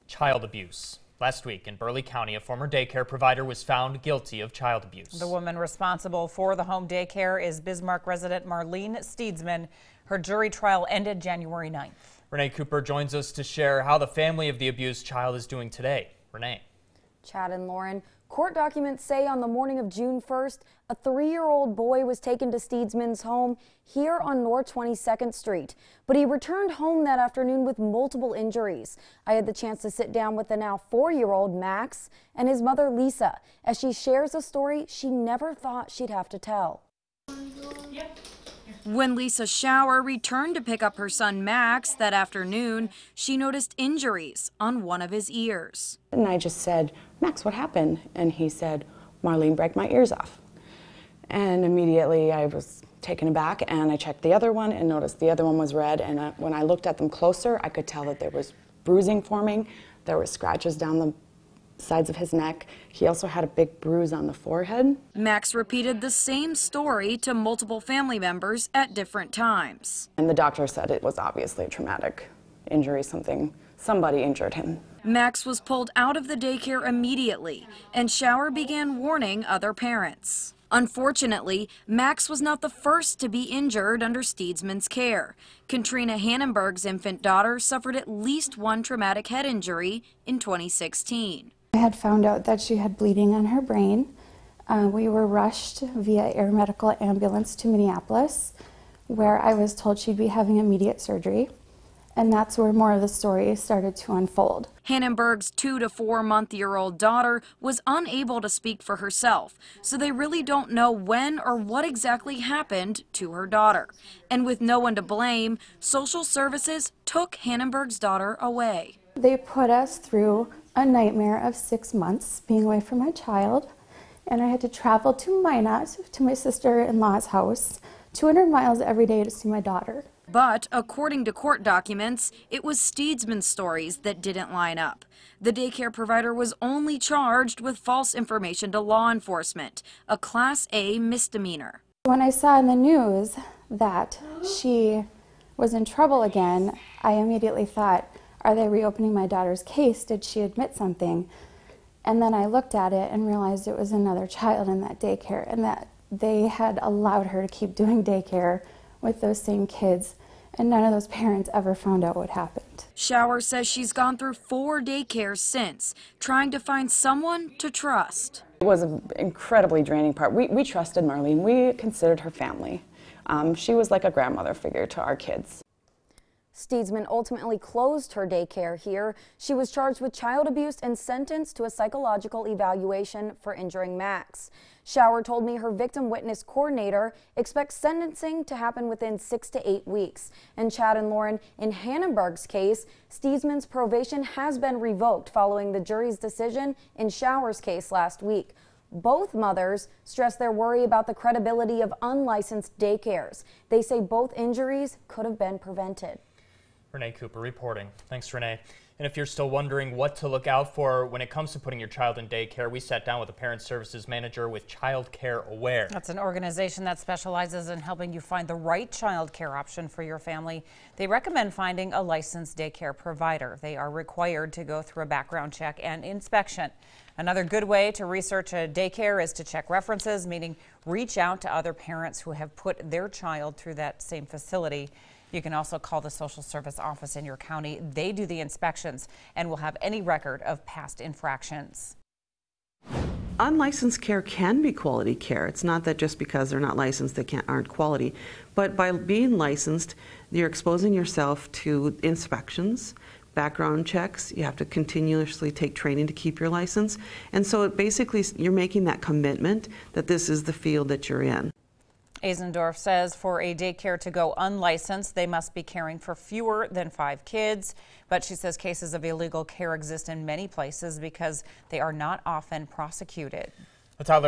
child abuse. Last week in Burleigh County, a former daycare provider was found guilty of child abuse. The woman responsible for the home daycare is Bismarck resident Marlene Steedsman. Her jury trial ended January 9th. Renee Cooper joins us to share how the family of the abused child is doing today. Renee. Chad and Lauren, court documents say on the morning of June 1st, a 3-year-old boy was taken to Steedsman's home here on North 22nd Street, but he returned home that afternoon with multiple injuries. I had the chance to sit down with the now 4-year-old Max and his mother Lisa as she shares a story she never thought she'd have to tell. When Lisa Schauer returned to pick up her son Max that afternoon, she noticed injuries on one of his ears. And I just said, "Max, what happened?" And he said, "Marlene broke my ears off." And immediately I was taken aback, and I checked the other one and noticed the other one was red. And when I looked at them closer, I could tell that there was bruising forming. There were scratches down the sides of his neck. He also had a big bruise on the forehead. Max repeated the same story to multiple family members at different times. And the doctor said it was obviously a traumatic injury, somebody injured him. Max was pulled out of the daycare immediately, and Schauer began warning other parents. Unfortunately, Max was not the first to be injured under Steedsman's care. Katrina Hannenberg's infant daughter suffered at least one traumatic head injury in 2016. I had found out that she had bleeding on her brain. We were rushed via air medical ambulance to Minneapolis, where I was told she'd be having immediate surgery. And that's where more of the story started to unfold. Hannenberg's 2 to 4 month-old daughter was unable to speak for herself, so they really don't know when or what exactly happened to her daughter. And with no one to blame, social services took Hannenberg's daughter away. They put us through a nightmare of 6 months being away from my child, and I had to travel to Minot, to my sister-in-law's house, 200 miles every day to see my daughter. But according to court documents, it was Steedsman's stories that didn't line up. The daycare provider was only charged with false information to law enforcement, a Class A misdemeanor. When I saw in the news that she was in trouble again, I immediately thought, are they reopening my daughter's case? Did she admit something? And then I looked at it and realized it was another child in that daycare, and that they had allowed her to keep doing daycare with those same kids, and none of those parents ever found out what happened. Schauer says she's gone through 4 daycares since, trying to find someone to trust. It was an incredibly draining part. We trusted Marlene. We considered her family. She was like a grandmother figure to our kids. Steedsman ultimately closed her daycare here. She was charged with child abuse and sentenced to a psychological evaluation for injuring Max. Schauer told me her victim witness coordinator expects sentencing to happen within 6 to 8 weeks. And Chad and Lauren, in Hannenberg's case, Steedsman's probation has been revoked following the jury's decision in Schauer's case last week. Both mothers stress their worry about the credibility of unlicensed daycares. They say both injuries could have been prevented. Renee Cooper reporting. Thanks, Renee. And if you're still wondering what to look out for when it comes to putting your child in daycare, we sat down with a parent services manager with Child Care Aware. That's an organization that specializes in helping you find the right child care option for your family. They recommend finding a licensed daycare provider. They are required to go through a background check and inspection. Another good way to research a daycare is to check references, meaning reach out to other parents who have put their child through that same facility. You can also call the social service office in your county. They do the inspections and will have any record of past infractions. Unlicensed care can be quality care. It's not that just because they're not licensed they aren't quality. But by being licensed, you're exposing yourself to inspections, background checks. You have to continuously take training to keep your license. And so basically you're making that commitment that this is the field that you're in. Azendorf says for a daycare to go unlicensed, they must be caring for fewer than 5 kids. But she says cases of illegal care exist in many places because they are not often prosecuted. Tyler